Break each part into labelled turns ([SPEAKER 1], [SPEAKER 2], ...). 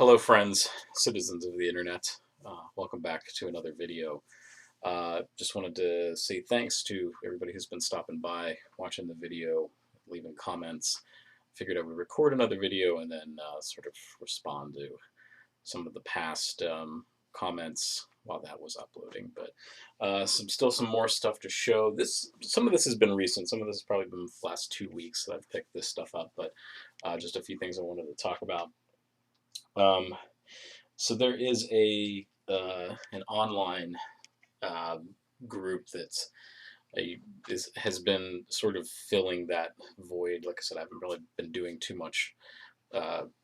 [SPEAKER 1] Hello, friends, citizens of the internet. Welcome back to another video. Just wanted to say thanks to everybody who's been stopping by, watching the video, leaving comments. Figured I would record another video and then sort of respond to some of the past comments while that was uploading. But still some more stuff to show. Some of this has been recent. Some of this has probably been the last 2 weeks that I've picked this stuff up. But just a few things I wanted to talk about. So there is an online group that's has been sort of filling that void. Like I said, I haven't really been doing too much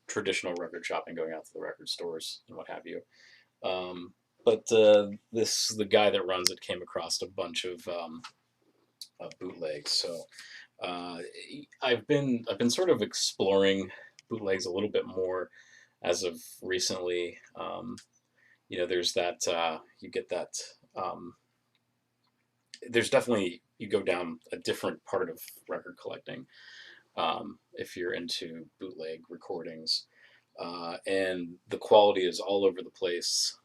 [SPEAKER 1] traditional record shopping, going out to the record stores and what have you. But the guy that runs it came across a bunch of bootlegs. So I've been sort of exploring bootlegs a little bit more as of recently. There's that you get that. There's definitely, you go down a different part of record collecting if you're into bootleg recordings, and the quality is all over the place.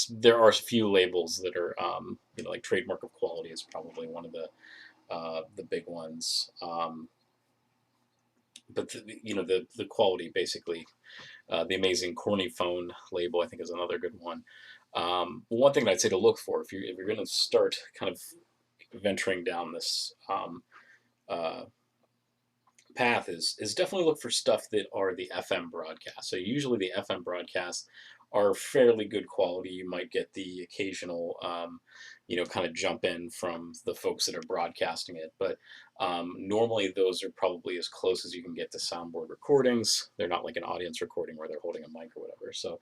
[SPEAKER 1] There are a few labels that are, like Trademark of Quality is probably one of the big ones. But the quality, basically, the Amazing Corny Phone label, I think, is another good one. One thing that I'd say to look for if you're going to start kind of venturing down this path is definitely look for stuff that are the FM broadcasts. So usually the FM broadcasts are fairly good quality. You might get the occasional, kind of jump in from the folks that are broadcasting it. But normally those are probably as close as you can get to soundboard recordings. They're not like an audience recording where they're holding a mic or whatever. So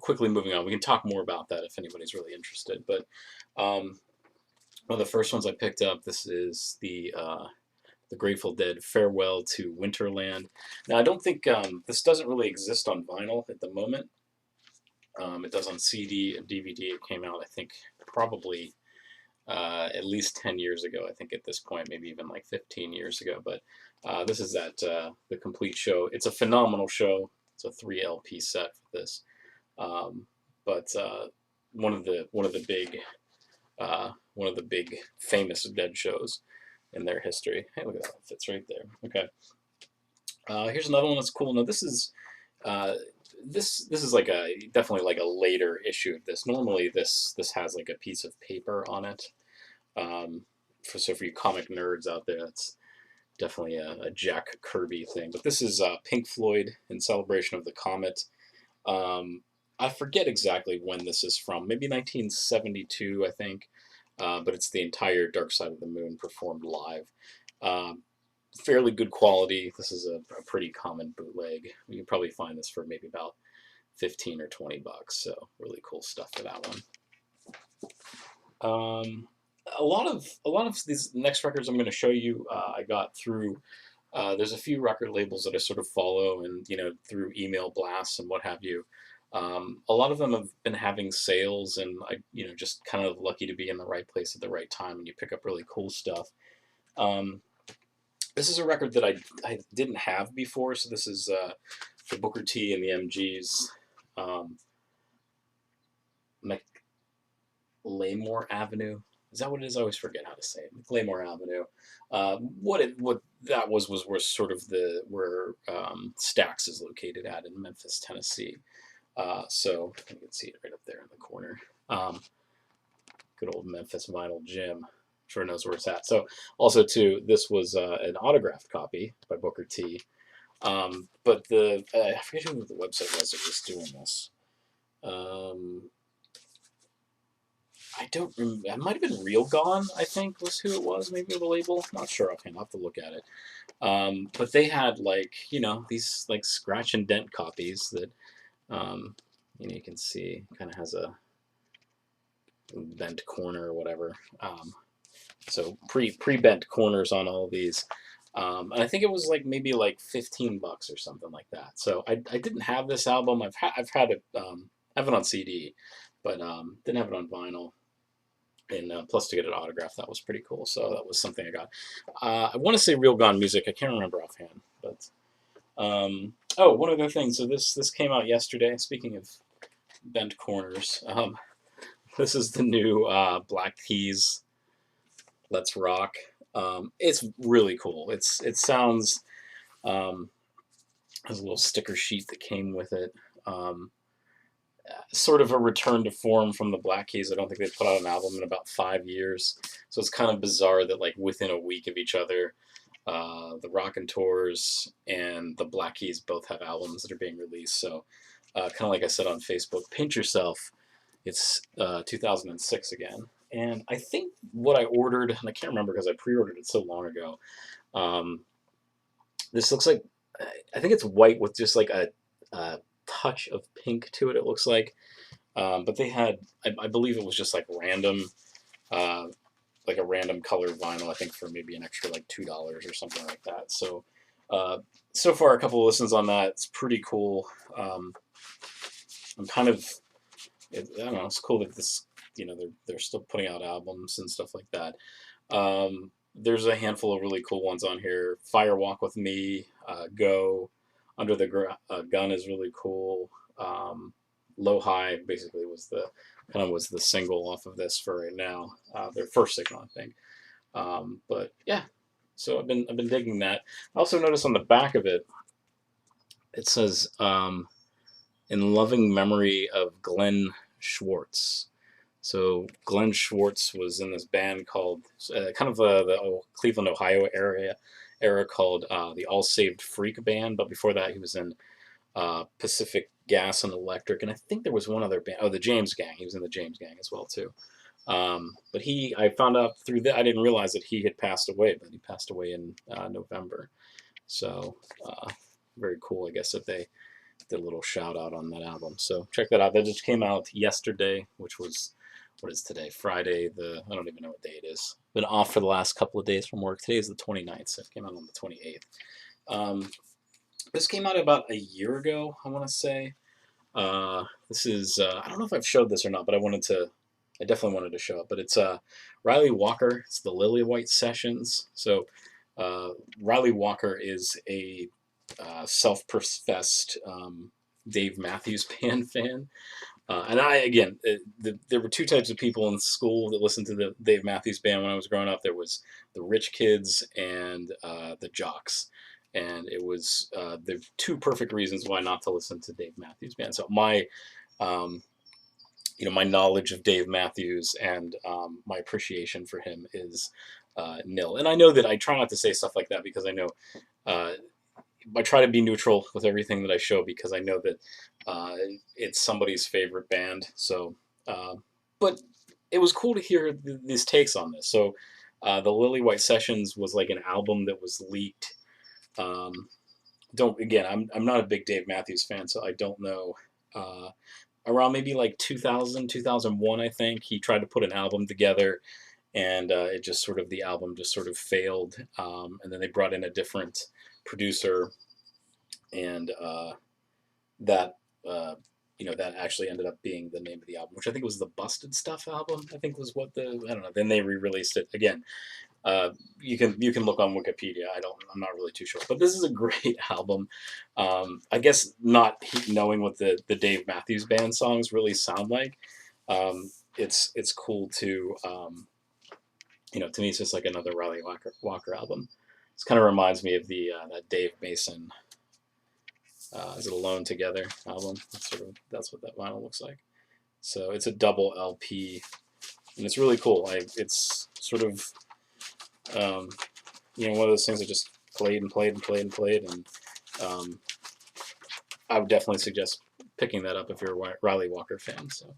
[SPEAKER 1] quickly moving on, we can talk more about that if anybody's really interested. But one of the first ones I picked up, this is the Grateful Dead Farewell to Winterland. Now, I don't think this doesn't really exist on vinyl at the moment. It does on CD and DVD. It came out, I think, probably at least 10 years ago. I think at this point, maybe even like 15 years ago. But this is the complete show. It's a phenomenal show. It's a 3 LP set for this. But one of the big famous Dead shows in their history. Hey, look at that! It fits right there. Okay. Here's another one that's cool. Now this is this is like definitely like a later issue of this. Normally this has like a piece of paper on it. So for you comic nerds out there, that's definitely a Jack Kirby thing. But this is Pink Floyd in celebration of the comet. I forget exactly when this is from. Maybe 1972, I think. But it's the entire Dark Side of the Moon performed live. Fairly good quality. This is a pretty common bootleg. You can probably find this for maybe about 15 or 20 bucks. So really cool stuff for that one. A lot of these next records I'm going to show you, I got through. There's a few record labels that I sort of follow, and through email blasts and what have you. A lot of them have been having sales, and I, just kind of lucky to be in the right place at the right time, and you pick up really cool stuff. This is a record that I didn't have before, so this is the Booker T and the MGs, McLemore Avenue. Is that what it is? I always forget how to say it. McLemore Avenue. What that was where sort of where Stax is located at in Memphis, Tennessee. So you can see it right up there in the corner. Good old Memphis Vinyl Gym. Sure knows where it's at. So also too, this was an autographed copy by Booker T. But I forget who the website was that was doing this. I don't remember. It might have been Real Gone, I think, was who it was. Maybe the label. Not sure offhand. I'll have to look at it. But they had these like scratch and dent copies that you can see kind of has a bent corner or whatever. So pre-bent corners on all of these. And I think it was like maybe like 15 bucks or something like that. So I didn't have this album. I've had it have it on CD, but didn't have it on vinyl. And plus to get it autographed, that was pretty cool. So that was something I got. I want to say Real Gone Music. I can't remember offhand, but Oh, one other thing. So this came out yesterday. Speaking of bent corners, this is the new Black Keys Let's Rock. It's really cool. It sounds has a little sticker sheet that came with it. Um, Sort of a return to form from the Black Keys. I don't think they've put out an album in about 5 years, so it's kind of bizarre that like within a week of each other, the Rockin' Tours and the Black Keys both have albums that are being released. So, kind of like I said on Facebook, pinch yourself. It's 2006 again, and I think what I ordered, and I can't remember because I pre-ordered it so long ago. Um, this looks like I think it's white with just like a touch of pink to it. It looks but they had I believe it was just uh, like a random colored vinyl. I think for maybe an extra like $2 or something like that. So uh, so far a couple of listens on that. It's pretty cool. I'm kind of I don't know. It's cool that this they're still putting out albums and stuff like that. There's a handful of really cool ones on here. Fire Walk with Me, Go, Under the Gun is really cool. Low High basically was the single off of this for right now. Their first single, I think. But yeah, so I've been digging that. I also noticed on the back of it, it says in loving memory of Glenn Schwartz. So Glenn Schwartz was in this band called kind of the Cleveland, Ohio era called the All Saved Freak Band. But before that, he was in Pacific Gas and Electric, and I think there was one other band. Oh, the James Gang. He was in the James Gang as well too. But I found out through that. I didn't realize that he had passed away, but he passed away in November. So very cool, I guess, that they did a little shout out on that album. So check that out. That just came out yesterday, which was what is today? Friday. I don't even know what day it is. Been off for the last couple of days from work. Today is the 29th, so it came out on the 28th. This came out about a year ago, I want to say. This is I don't know if I've showed this or not, but I definitely wanted to show it. But it's Riley Walker. It's the Lily White Sessions. So Riley Walker is a self-professed Dave Matthews Band fan. And there were two types of people in school that listened to the Dave Matthews Band when I was growing up. There was the rich kids and the jocks. And it was the two perfect reasons why not to listen to Dave Matthews Band. So um, my knowledge of Dave Matthews and my appreciation for him is nil. And I know that I try not to say stuff like that because I know uh, I try to be neutral with everything that I show because I know that it's somebody's favorite band. So, but it was cool to hear these takes on this. So, the Lily White Sessions was like an album that was leaked. I'm not a big Dave Matthews fan, so I don't know. Around maybe like 2000, 2001, I think he tried to put an album together, and the album just sort of failed. And then they brought in a different producer, and that that actually ended up being the name of the album, which I think was the Busted Stuff album. I think was what I don't know. Then they re-released it again. You can look on Wikipedia. I'm not really too sure, but this is a great album. I guess not knowing what the Dave Matthews Band songs really sound like. It's cool to to me it's just like another Riley Walker album. This kind of reminds me of the that Dave Mason is it Alone Together album. That's what that vinyl looks like. So it's a double LP, and it's really cool. It's sort of one of those things that just played and played and played and played, and I would definitely suggest picking that up if you're a Riley Walker fan. So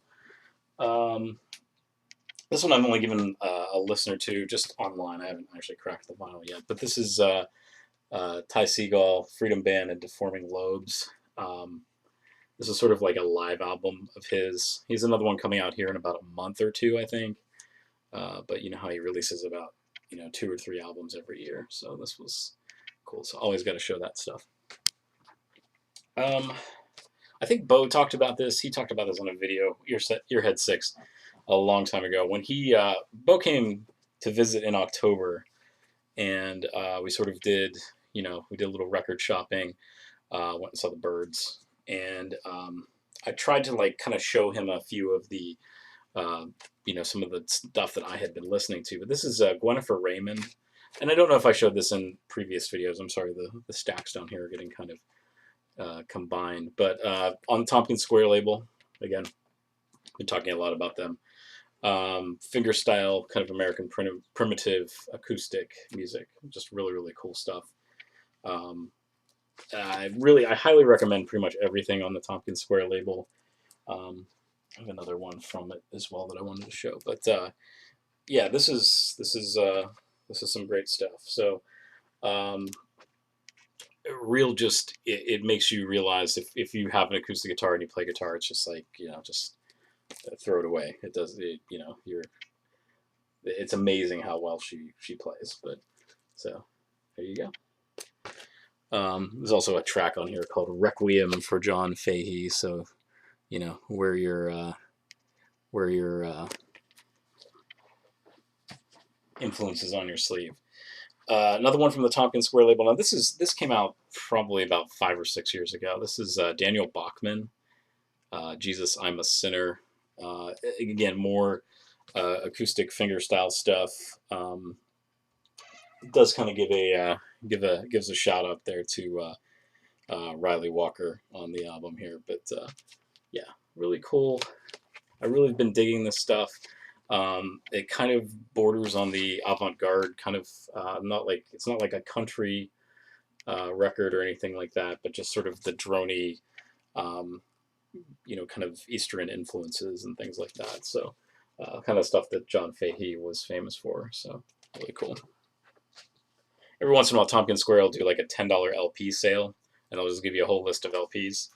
[SPEAKER 1] this one I've only given a listen or two just online. I haven't actually cracked the vinyl yet, but this is Ty Segall, Freedom Band, and Deforming Lobes. This is sort of like a live album of his. He's another one coming out here in about a month or two, I think. But you know how he releases about 2 or 3 albums every year. So this was cool. So always got to show that stuff. I think Bo talked about this. He talked about this on a video, Earhead 6, a long time ago. When Bo came to visit in October, and we sort of did, we did a little record shopping. Went and saw the Birds, and I tried to like kind of show him a few of the uh, some of the stuff that I had been listening to. But this is Gwennifer Raymond, and I don't know if I showed this in previous videos. I'm sorry, the stacks down here are getting kind of combined. But on the Tompkins Square label, again, been talking a lot about them. Fingerstyle, kind of American primitive acoustic music, just really really cool stuff. Um, I highly recommend pretty much everything on the Tompkins Square label. I have another one from it as well that I wanted to show, but yeah, this is some great stuff. So, um, real just it makes you realize if you have an acoustic guitar and you play guitar, it's just like just throw it away. It does it, it's amazing how well she plays. But so there you go. There's also a track on here called Requiem for John Fahey. So wear your influences on your sleeve. Another one from the Tompkins Square label. Now this came out probably about 5 or 6 years ago. This is Daniel Bachman. Jesus, I'm a Sinner. Again, more acoustic fingerstyle stuff. It does kind of gives a shout out there to Riley Walker on the album here. But yeah, really cool. I really have been digging this stuff. It kind of borders on the avant-garde kind of it's not like a country record or anything like that, but just sort of the drony, kind of Eastern influences and things like that. So kind of stuff that John Fahey was famous for. So really cool. Every once in a while, Tompkins Square will do like a $10 LP sale, and they'll just give you a whole list of LPs.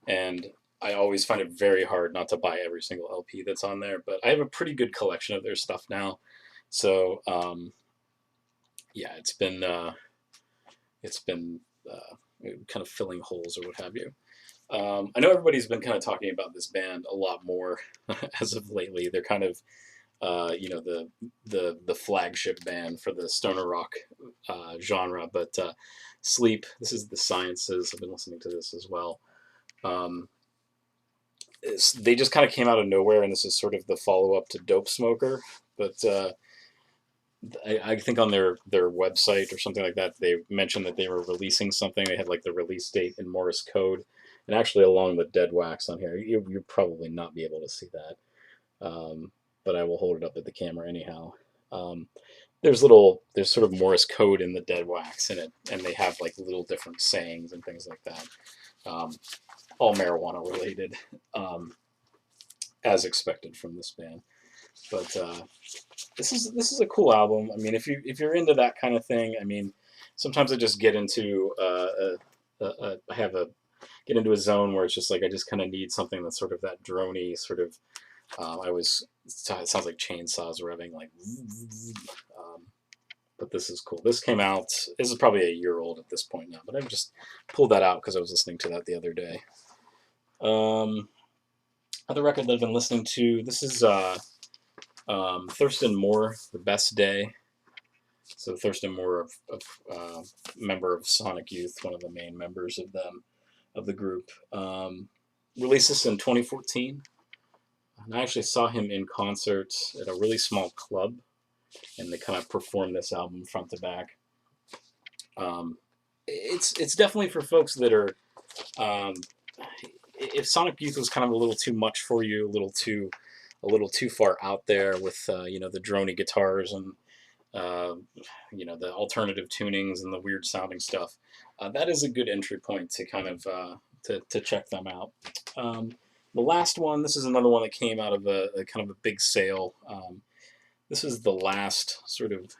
[SPEAKER 1] And I always find it very hard not to buy every single LP that's on there, but I have a pretty good collection of their stuff now. So yeah, it's been kind of filling holes or what have you. I know everybody's been kind of talking about this band a lot more as of lately. They're kind of the flagship band for the stoner rock genre. But Sleep, this is the Sciences. I've been listening to this as well. They just kind of came out of nowhere, and this is sort of the follow-up to Dope Smoker. But I think on their website or something like that, they mentioned that they were releasing something. They had like the release date in Morse code, and actually along with Dead Wax on here. You'll probably not be able to see that, but I will hold it up at the camera anyhow. There's sort of Morse code in the Dead Wax in it, and they have like little different sayings and things like that. All marijuana related, as expected from this band. But this is a cool album. I mean, if you're into that kind of thing, I mean, sometimes I just get into get into a zone where it's just like I just kind of need something that's sort of that drony sort of. It sounds like chainsaws revving like. But this is cool. This came out. This is probably a year old at this point now, but I just pulled that out because I was listening to that the other day. Other record that I've been listening to. This is Thurston Moore, The Best Day. So Thurston Moore, member of Sonic Youth, one of the main members of the group, released this in 2014. And I actually saw him in concert at a really small club, and they kind of performed this album front to back. It's definitely for folks that are, if Sonic Youth was kind of a little too much for you, a little too far out there with the drony guitars and the alternative tunings and the weird sounding stuff, that is a good entry point to kind of to check them out. The last one, this is another one that came out of a kind of a big sale. This is the last sort of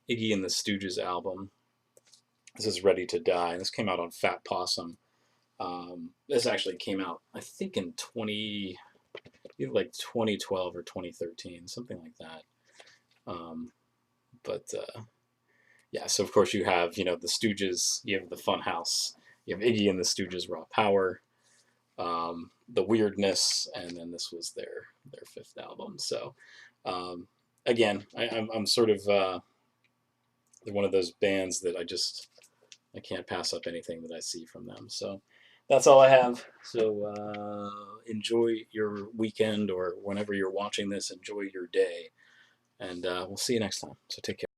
[SPEAKER 1] Iggy and the Stooges album. This is Ready to Die. This came out on Fat Possum. This actually came out, I think, in either like 2012 or 2013, something like that. Yeah, so of course you have, the Stooges, you have the Funhouse, you have Iggy and the Stooges Raw Power, the Weirdness, and then this was their fifth album. So again, I'm sort of one of those bands that I just I can't pass up anything that I see from them. So that's all I have. So enjoy your weekend, or whenever you're watching this, enjoy your day. And we'll see you next time. So take care.